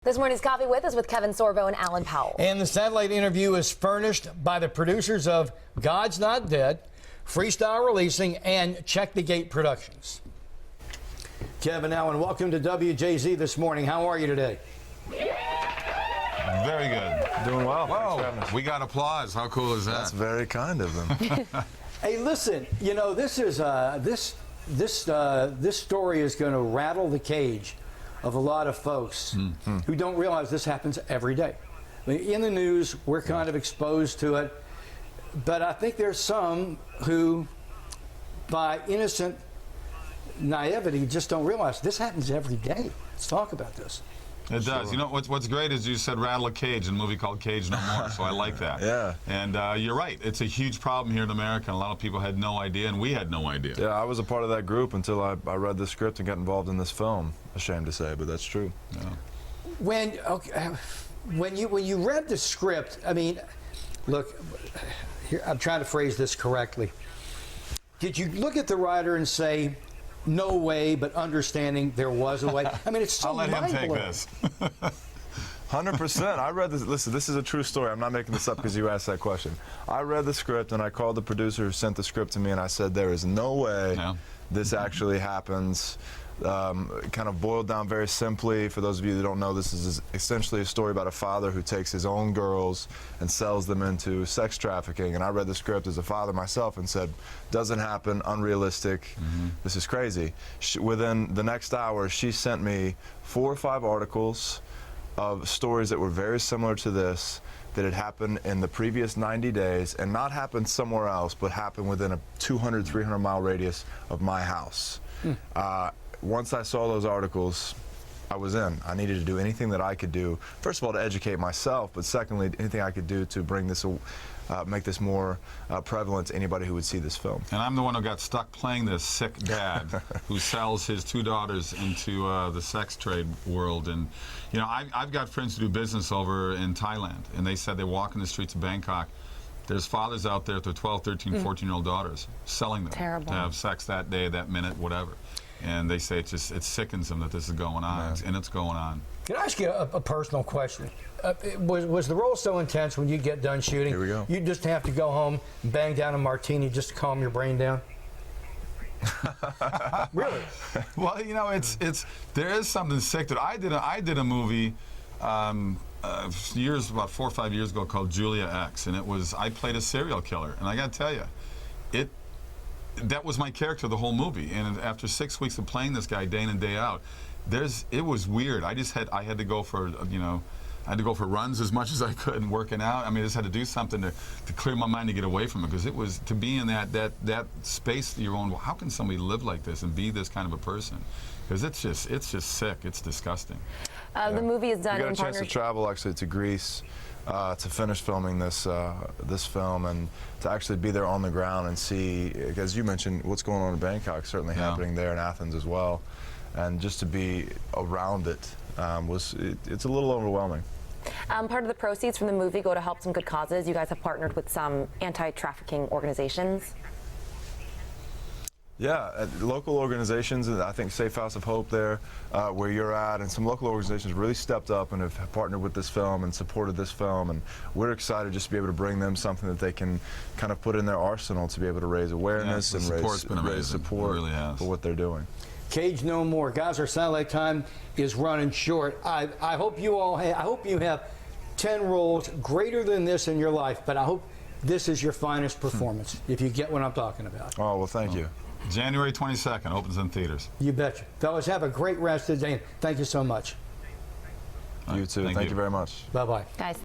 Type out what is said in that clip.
This morning's Coffee With is with Kevin Sorbo and Alan Powell. And the satellite interview is furnished by the producers of God's Not Dead, Freestyle Releasing, and Check the Gate Productions. Kevin, Alan, welcome to WJZ this morning. How are you today? Very good. Doing well. Whoa, we got applause. How cool is that? That's very kind of them. Hey, listen, you know, this is this story is going to rattle the cage of a lot of folks who don't realize this happens every day. I mean, in the news, we're kind of exposed to it, but I think there's some who, by innocent naivety, just don't realize this happens every day. Let's talk about this. It does. You know, what's great is you said rattle a cage in a movie called Cage No More, so I like that. Yeah. And you're right. It's a huge problem here in America, and a lot of people had no idea, and we had no idea. Yeah, I was a part of that group until I read the script and got involved in this film. Ashamed to say, but that's true. Yeah. When you read the script, I mean, look, here, I'm trying to phrase this correctly. Did you look at the writer and say, no way, but understanding there was a way? I mean, it's so I'll let him take this. 100%. I read this. Listen, this is a true story. I'm not making this up because you asked that question. I read the script and I called the producer who sent the script to me and I said, there is no way this actually happens. Kind of boiled down very simply, for those of you that don't know, this is essentially a story about a father who takes his own girls and sells them into sex trafficking. And I read the script as a father myself and said, doesn't happen, unrealistic, this is crazy. Within the next hour, she sent me 4 or 5 articles of stories that were very similar to this, that had happened in the previous 90 days and not happened somewhere else, but happened within a 200, 300 mile radius of my house. Once I saw those articles, I was in. I needed to do anything that I could do, first of all, to educate myself, but secondly, anything I could do to bring this, make this more prevalent to anybody who would see this film. And I'm the one who got stuck playing this sick dad who sells his 2 daughters into the sex trade world. And, you know, I've got friends who do business over in Thailand, and they said they walk in the streets of Bangkok. There's fathers out there with their 12, 13, 14-year-old daughters selling them to have sex that day, that minute, whatever. And they say it sickens them that this is going on, and it's going on. Can I ask you a personal question? Was the role so intense when you get done shooting? Here we go. You just have to go home, bang down a martini just to calm your brain down? Really? Well, you know, there is something sick that I did a movie about 4 or 5 years ago called Julia X, and I played a serial killer, and I got to tell you, that was my character the whole movie. And after 6 weeks of playing this guy day in and day out, it was weird. I had to go for runs as much as I could and working out. I mean, I just had to do something to clear my mind to get away from it, because it was, to be in that space that you're on, well, how can somebody live like this and be this kind of a person? Because it's just sick. It's disgusting. The movie is done in partnership. We got a chance to travel actually to Greece to finish filming this film, and to actually be there on the ground and see, as you mentioned, what's going on in Bangkok, certainly happening there in Athens as well, and just to be around it, it's a little overwhelming. Part of the proceeds from the movie go to help some good causes. You guys have partnered with some anti-trafficking organizations. Yeah, local organizations, and I think Safe House of Hope there, where you're at, and some local organizations really stepped up and have partnered with this film and supported this film, and we're excited just to be able to bring them something that they can kind of put in their arsenal to be able to raise awareness and raise support for what they're doing. Cage No More. Guys, our satellite time is running short. I hope you have 10 roles greater than this in your life, but I hope this is your finest performance, if you get what I'm talking about. Oh, well, thank you. January 22nd, opens in theaters. You betcha. Fellas, have a great rest of the day. Thank you so much. You too. Thank you very much. Bye-bye. Guys.